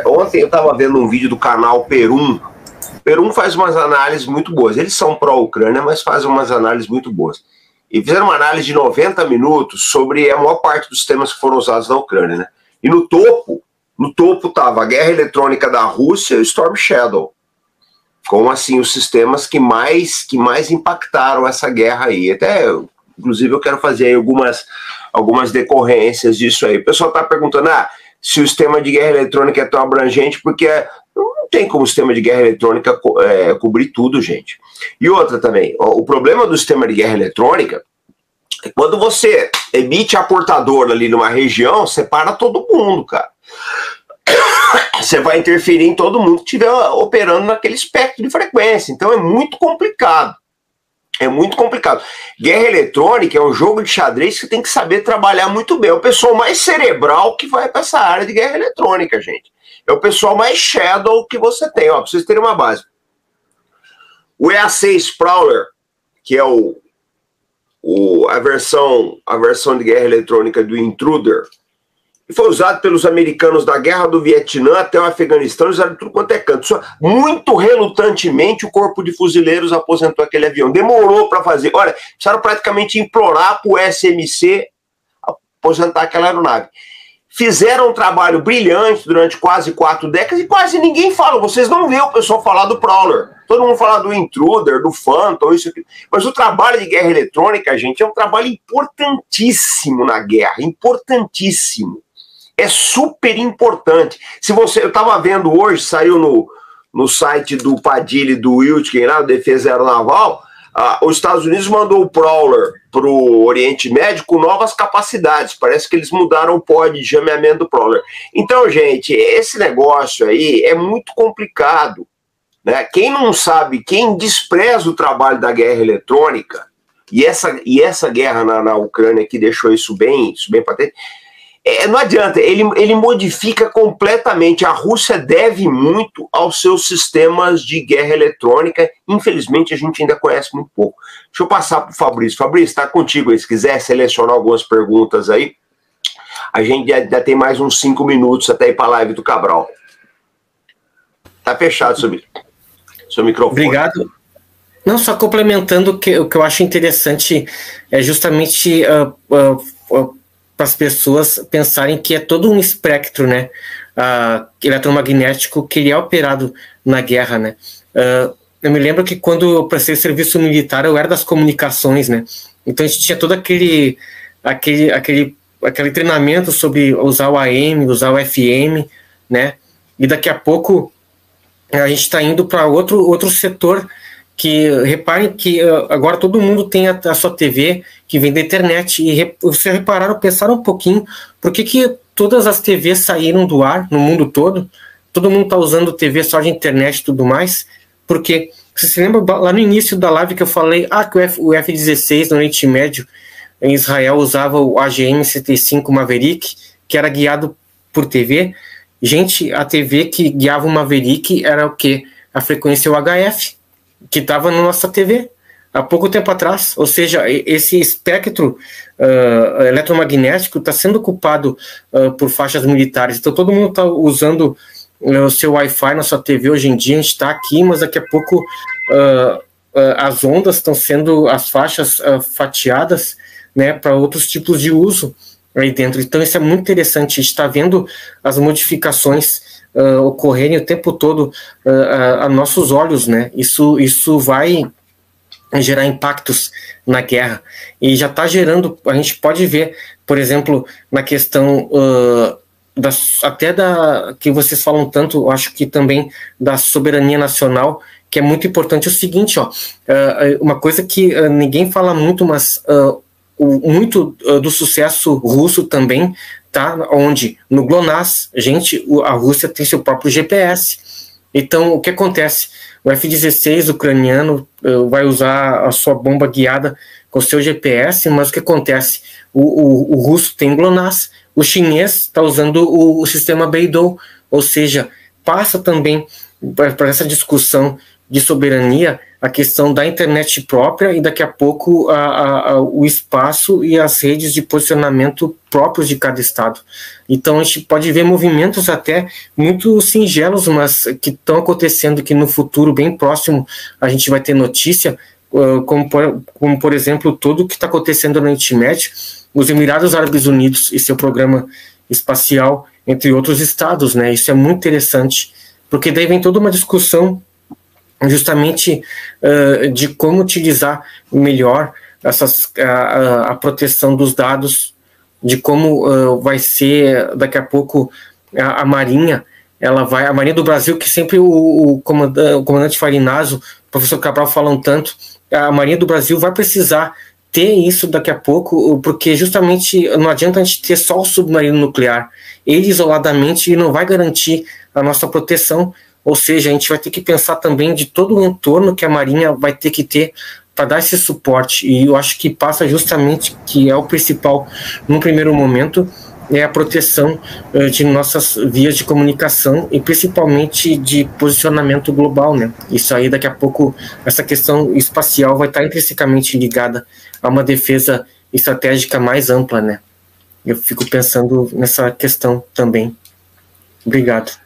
Ontem eu estava vendo um vídeo do canal Perum. Perum faz umas análises muito boas. Eles são pró-Ucrânia, mas fazem umas análises muito boas. E fizeram uma análise de 90 minutos sobre a maior parte dos temas que foram usados na Ucrânia, né? E no topo estava a guerra eletrônica da Rússia e o Storm Shadow, como assim os sistemas que mais impactaram essa guerra aí. Até, inclusive, eu quero fazer aí algumas decorrências disso aí. O pessoal está perguntando, se o sistema de guerra eletrônica é tão abrangente, porque não tem como o sistema de guerra eletrônica cobrir tudo, gente. E outra também, o problema do sistema de guerra eletrônica é quando você emite a portadora ali numa região, você para todo mundo, cara. Você vai interferir em todo mundo que estiver operando naquele espectro de frequência. Então é muito complicado. É muito complicado. Guerra eletrônica é um jogo de xadrez que tem que saber trabalhar muito bem. É o pessoal mais cerebral que vai para essa área de guerra eletrônica, gente. É o pessoal mais shadow que você tem. Ó, para vocês terem uma base. O EA6 Prowler, que é a versão de guerra eletrônica do Intruder, e foi usado pelos americanos da Guerra do Vietnã até o Afeganistão, usaram tudo quanto é canto. Só, muito relutantemente, o Corpo de Fuzileiros aposentou aquele avião. Demorou para fazer. Olha, precisaram praticamente implorar para o SMC aposentar aquela aeronave. Fizeram um trabalho brilhante durante quase 4 décadas e quase ninguém fala. Vocês não vê o pessoal falar do Prowler. Todo mundo fala do Intruder, do Phantom, isso aqui. Mas o trabalho de guerra eletrônica, gente, é um trabalho importantíssimo na guerra. Importantíssimo. É super importante. Eu estava vendo hoje, saiu no site do Padilha e do Wiltgen, lá, do Defesa Aeronaval, os Estados Unidos mandou o Prowler para o Oriente Médio com novas capacidades. Parece que eles mudaram o pod de jameamento do Prowler. Então, gente, esse negócio aí é muito complicado, né? Quem não sabe, quem despreza o trabalho da guerra eletrônica, e essa guerra na Ucrânia que deixou isso bem patente, não adianta, ele modifica completamente. A Rússia deve muito aos seus sistemas de guerra eletrônica. Infelizmente, a gente ainda conhece muito pouco. Deixa eu passar para o Fabrício. Fabrício, está contigo aí. Se quiser selecionar algumas perguntas aí, a gente já tem mais uns 5 minutos até ir para a live do Cabral. Tá fechado seu microfone. Obrigado. Não, só complementando o que eu acho interessante é justamente para as pessoas pensarem que é todo um espectro, né, eletromagnético que ele é operado na guerra, né. Eu me lembro que quando eu prestei serviço militar, eu era das comunicações, né, então a gente tinha todo aquele treinamento sobre usar o AM, usar o FM, né, e daqui a pouco a gente está indo para outro setor, que reparem que agora todo mundo tem a sua TV que vem da internet, e vocês pensaram um pouquinho, por que todas as TVs saíram do ar no mundo todo mundo está usando TV só de internet e tudo mais? Porque, você se lembra lá no início da live que eu falei, que o F-16 no Oriente Médio, em Israel, usava o AGM-65 Maverick, que era guiado por TV. Gente, a TV que guiava o Maverick era o quê? A frequência UHF, que estava na nossa TV há pouco tempo atrás. Ou seja, esse espectro eletromagnético está sendo ocupado por faixas militares. Então todo mundo está usando o seu Wi-Fi na sua TV hoje em dia. A gente está aqui, mas daqui a pouco as ondas estão sendo, as faixas fatiadas, né, para outros tipos de uso aí dentro. Então isso é muito interessante. A gente está vendo as modificações ocorrerem o tempo todo a nossos olhos, né? Isso vai gerar impactos na guerra, e já está gerando. A gente pode ver, por exemplo, na questão que vocês falam tanto, acho que também da soberania nacional, que é muito importante. O seguinte, uma coisa que ninguém fala muito, mas muito do sucesso russo também tá onde? No GLONASS. Gente, a Rússia tem seu próprio GPS. Então, o que acontece? O F-16 ucraniano vai usar a sua bomba guiada com o seu GPS, mas o que acontece? O russo tem GLONASS, o chinês está usando o sistema Beidou, ou seja, passa também para essa discussão de soberania a questão da internet própria e daqui a pouco o espaço e as redes de posicionamento próprios de cada estado. Então a gente pode ver movimentos até muito singelos, mas que estão acontecendo, que no futuro bem próximo a gente vai ter notícia, como por exemplo tudo o que está acontecendo no Oriente Médio, os Emirados Árabes Unidos e seu programa espacial, entre outros estados, né? Isso é muito interessante, porque daí vem toda uma discussão justamente de como utilizar melhor a proteção dos dados, de como vai ser daqui a pouco a Marinha, a Marinha do Brasil, que sempre o comandante Farinazo, o professor Cabral falam tanto, a Marinha do Brasil vai precisar ter isso daqui a pouco, porque justamente não adianta a gente ter só o submarino nuclear, ele isoladamente não vai garantir a nossa proteção. Ou seja, a gente vai ter que pensar também de todo o entorno que a Marinha vai ter que ter para dar esse suporte. E eu acho que passa justamente, que é o principal, num primeiro momento, é a proteção de nossas vias de comunicação e principalmente de posicionamento global, né? Isso aí, daqui a pouco, essa questão espacial vai estar intrinsecamente ligada a uma defesa estratégica mais ampla, né? Eu fico pensando nessa questão também. Obrigado.